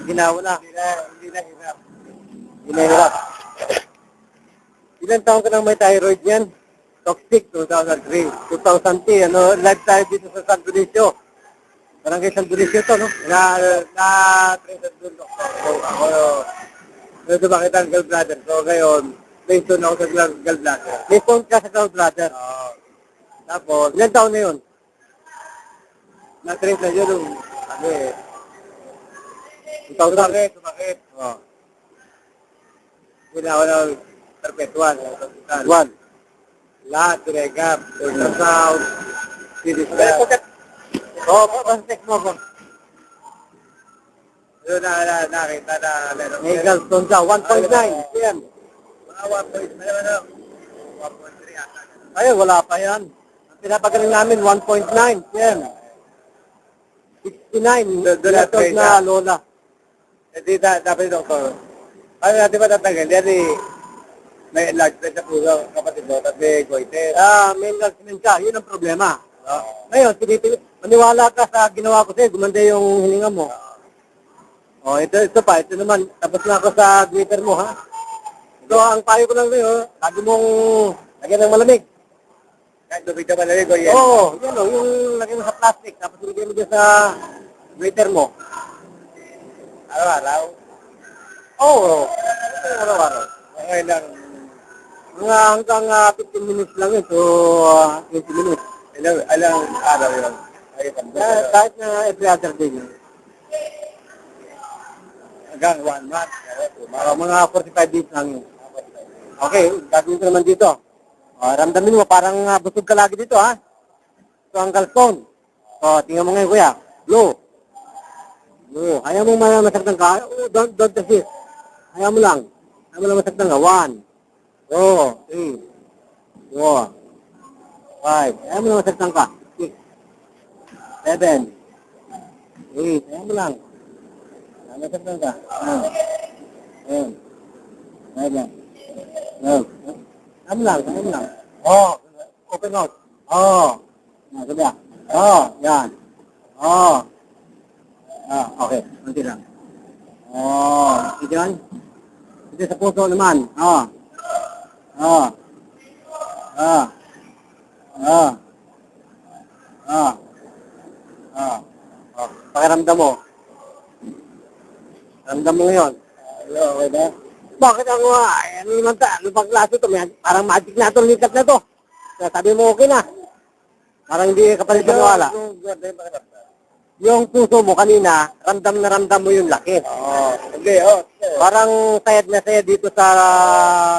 Ginawa na. Hindi na hirap. Hinahirap. Ilan taon ka nang may thyroid yan? Toxic, 2003. 2010, live tayo dito sa San Dionisio. Barangay San Dionisio to, no? Na-trace doon, doktor. So, ako, sumakit ang gallbladder. So, ngayon, based doon ako sa gallbladder. May phone ka sa gallbladder. Tapos, Ilan taon na yun? na-trace na yun yung, sumakit. Ginawa ng perpetual. One. Lahat, check-up, ultrasound, CT scan. Check mo ko. Yun nakita na meron. May gallstone ka, 1.9. Yan. Mga 1.3 ata. Ay, wala pa yan. Ang pinapagaling namin, 1.9. Yan. 69. Doon na Letters na lola. Hindi dapat yung doktor. Ano natin ba tatanggal? Yan may enlargement sa puso, kapatid mo, at may goiter. May enlargement ka. Yun ang problema. Ngayon, maniwala ka sa ginawa ko sa'yo, gumanda yung hininga mo. Ito pa. Ito naman, tapos na ako sa glitter mo, ha? So, ang payo ko lang sa'yo, lagi mong lagyan ng malamig. Kahit tubig na malamig o yan. Oo, yun o, yung lagyan mo sa plastic, tapos ilagay mo dyan sa glitter mo. Araw-araw. Oo, araw-araw. Ngayon lang, Mga hanggang 15 minutes lang yun, so 20 minutes. alang araw yun. Kahit na every other day yun. Hanggang 1 month. Mga 45 days lang yun. Okay, gagawin ko naman dito. Ramdamin mo, parang busog ka lagi dito, ha? Ito ang gallstone. Tingnan mo ngayon, kuya. Low. Ayaw mo masaktan ka? Don't resist. Ayaw mo lang masaktan ka. 1, 2, 3, 4, 5. Ayaw mo lang masaktan ka. 6, 7, 8. Ayaw mo lang. Masaktan ka. Ayun. Ayaw lang. Ayaw mo lang. Open out. Sabi yan. Yan. Okay. Kunti lang. Ito yan. Ito sa puso naman. Pakiramdam mo. Ramdam mo ngayon. Okay ba? Bakit ako, ano naman ta? Ano pang klase ito? Parang magic na ito, likat na ito. Sabi mo okay na. Parang hindi ka pa rin paniwala. Yung puso mo kanina, ramdam na ramdam mo yung laki. Parang sayad na sayad dito sa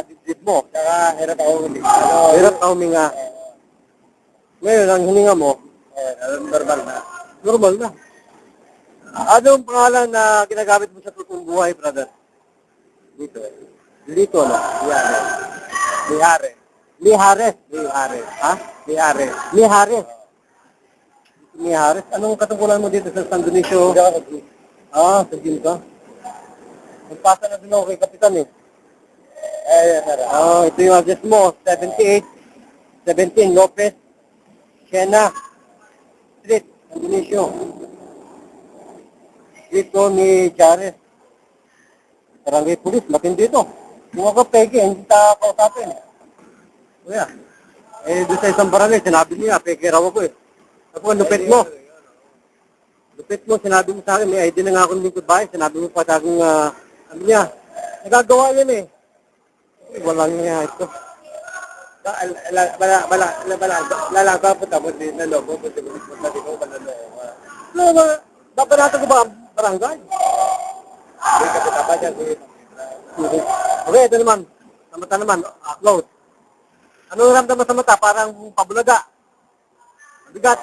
dibdib mo. Saka hirap ako huminga. Hirap ka huminga. Ngayon, ang hininga mo, Normal na. normal na. Ano ang pangalan na ginagamit mo sa totoong buhay, brother? Dito. Lito, no? Lihare. Mihares. Ha? Lihare. Mihares. Mihares. Anong katungkulan mo dito sa San Dionisio? Sa gym ka? Nagpasa na din ako kay Kapitan eh. Ito yung address mo. 78, 17 Lopez, Siena Street, San Dionisio. Dito ni Chares. Barangay Police, matindi ito. Kung ako peke, hindi ta kausapin. Kuya, doon sa isang barangay, sinabi niya, peke raw ako eh. Tapos, lupit mo. Lupit mo, sinabi mo sa akin, may ID na nga akong lingkod bahay, sinabi mo pa sa akin, ano niya, nagagawa yan eh. Walang niya ito. Lalaka po tapos din na lobo. Punta dito ko Babanatan ko ba ang barangay? Hindi ka pitapa dyan. Okay, ito naman. Sa mata naman, upload. Anong ramdam mo sa mata? Parang pabulaga. Mabigat.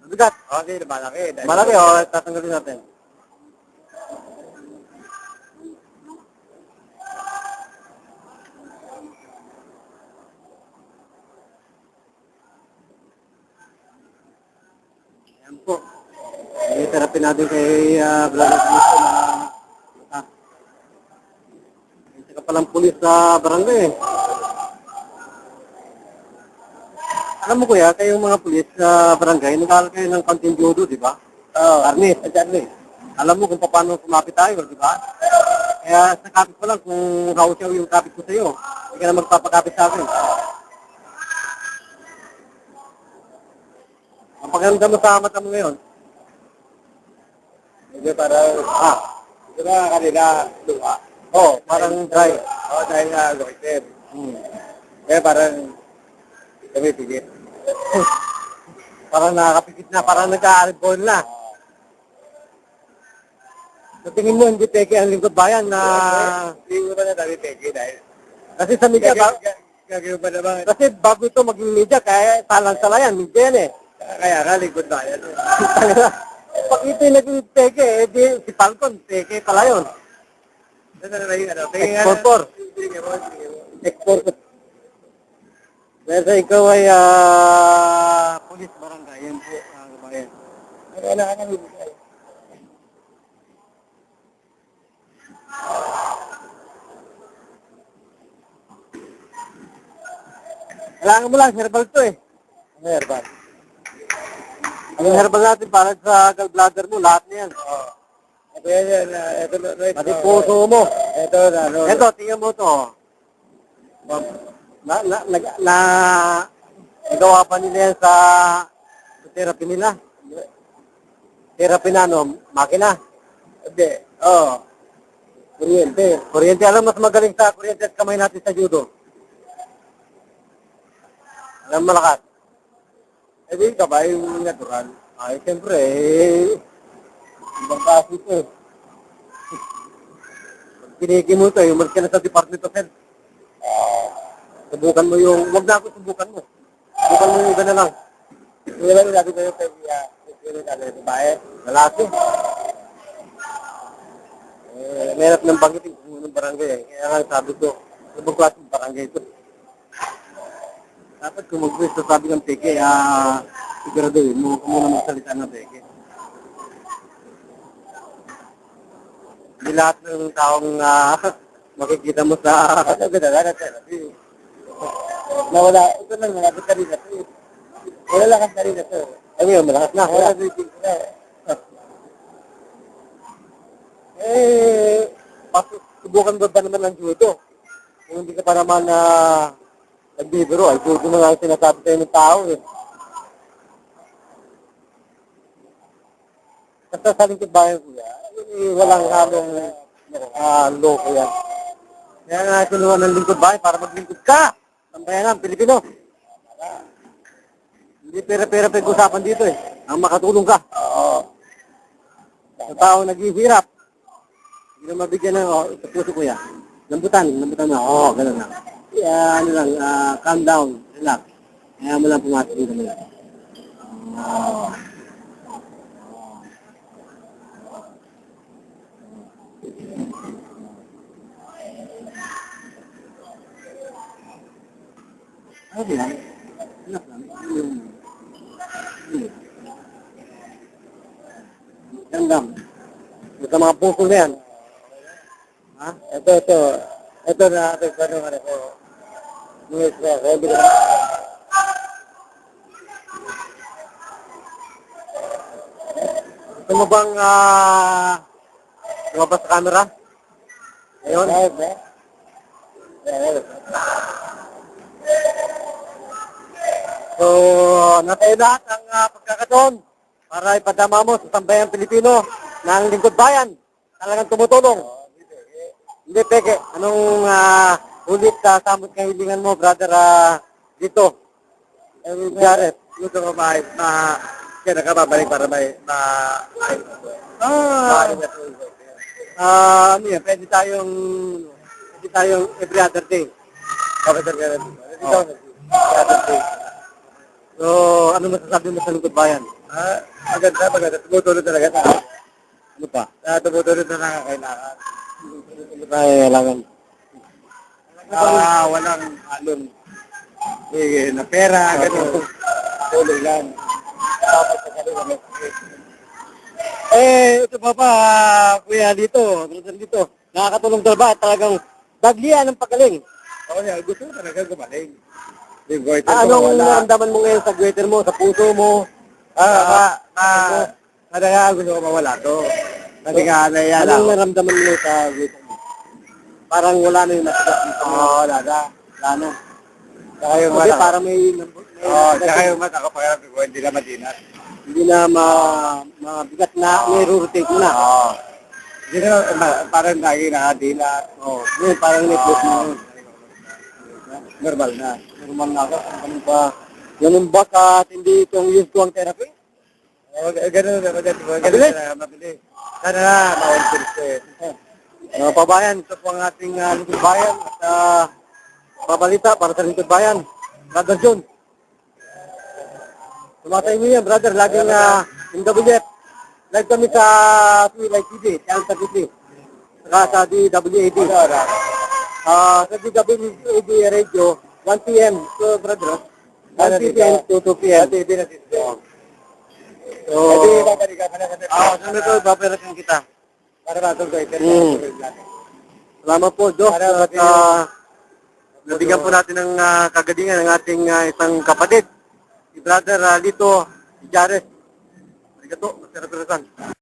Mabigat. Okay, malaki. Malaki, tatanggalin natin. Ayan po. Therapy natin kay Brother Cristo na isa ka palang pulis sa barangay. Alam mo kuya, kayong mga pulis sa barangay, nag-aaral kayo ng konting judo, di ba? Oo. Arnis, at Arnis. Alam mo kung paano sumapit tayo, di ba? Kaya sa kapit ko lang, kung rausyaw yung kapit ko sa'yo, hindi ka na magpapakapit sa akin. Ang pakiramdam mo sa mata mo ngayon, Medyo parang, di ba kanina, luha? parang dry. Dahil nga loiter. Hmm. Kaya parang, kami pigit. Parang nakakapikit na, parang nagka-alcohol na. Sa tingin mo, hindi peke ang lingkod bayan na... Hindi ko ba na dami peke dahil... Kasi sa media, Gagawin pa naman. kasi bago ito maging media, kaya salang-salayan, media yan eh. Kaya nga, lingkod ba yan? Pag ito yung naging peke, eh di si Falcon, peke pala yun. Ano na yung ano? Exporter. Tingin mo. Exporter. Pero ikaw ay police barangay, yan po, kabayan. Wala ka nang ibigay. Kailangan mo lang, herbal to eh. Ano herbal? Ang herbal natin para sa gallbladder mo, lahat na yan. Ito yan. Ito Pati puso mo. Ito na. Ito, tingnan mo to. Nagawa pa nila yan sa therapy nila. Therapy na, no? Makina. Hindi. Kuryente. Kuryente, alam mas magaling sa kuryente at kamay natin sa judo. Alam malakas. Di ka ba yung natural? Ay, siyempre, ibang kaso ito eh. Piniki mo ito, umalis ka na sa Department of Health. Subukan mo yung, wag na ako subukan mo. Subukan mo yung iba na lang. Hindi ba natin kayo kay babae? Lalaki. Meron ng banggitin kung anong barangay eh. Kaya nga sabi ko, ibang klaseng barangay ito. Dapat kung mag-gusto sabi ng peke, siguraduhin mo kung muna magsalita ng peke. Hindi lahat ng taong makikita mo sa... Nawala. Ito lang, nalabot ka rin na ito. Wala lakas na rin na ito. Ay, ngayon, malakas na. Wala breathing na. Subukan ba naman ng judo? Kung hindi ka pa naman nagbibiro, ay judo na lang sinasabi sa'yo ng tao eh. Basta sa lingkod bayan ko yan, walang halong loko yan. Kaya nga tulungan ng lingkod bayan para maglingkod ka! Sambayan ng Pilipino. Hindi pera-pera pag-usapan dito eh. Ang makatulong ka. Sa tao naghihirap. Hindi na mabigyan ng, sa puso ko yan. Lambutan na. Gano'n lang. Ano lang, calm down, relax. Kaya mo lang pumasok dito mo lang. Okay lang. Relax lang. Gandam. Sa mga puso na yan. Ito na ating tanong ko. Luis na, kaya bilang. Gusto mo bang lumabas sa camera? Ayun. So, nasa lahat ang pagkakataon para ipadama mo sa sambayang Pilipino ng lingkod bayan. Talagang tumutulong. Hindi, peke. Anong ulit samot kahilingan mo, brother, dito? Jared. Gusto ko kaya nakababalik para may Ano yan, pwede tayong every other day. Every other day. So, ano masasabi mo sa lingkod bayan? Maganda. Tumutulong talaga na. Ano pa? Tumutulong na nakakailangan. Ano pa kailangan? Walang alon. Na pera, gano'n. Tulong lang. Ito pa, kuya dito, nakakatulong talaga at talagang baglian ng pagaling. Gusto ko talaga gumaling. Anong naramdaman mo ngayon sa goiter mo, sa puso mo? Talaga gusto ko mawala to. Kasi nga, naiya lang. Anong naramdaman mo sa gusto mo? Parang wala na yung natigas dito. Oo, wala na. Wala na. Saka yung Kasi mata. parang may Oo, saka yung mata ko pagkakapit ko, hindi na madinas. hindi na mabigat na, may-rotate mo na. Oo. Hindi na, parang lagi nakadinas. Oo. Ngayon, parang network mo yun. Normal na. Normal na ako. Ganun ba? Ganun ba at hindi itong use ko ang therapy? Oo, ganun na, ganun Mabilis? na, mabilis. Sana na, ma-on-field ko eh. Mga pabayan, ito po ang ating lingkod bayan at babalita para sa lingkod bayan. Brother John. Tumatay mo yan, brother. Laging MWF. Live kami sa Live TV, Channel 33. Saka sa DWAD. Sa DWAD Radio, 1 p.m. So, brother, 1 p.m. to 2 p.m. Hindi na system. So, Hindi, babalik ka pa na. sunod ko, babalikan kita. Para matong ko, Salamat po, Dok. Para At nabigyan po natin ng kagalingan ng ating isang kapatid, si Brother Lito Jares. Arigato, Sir Representant.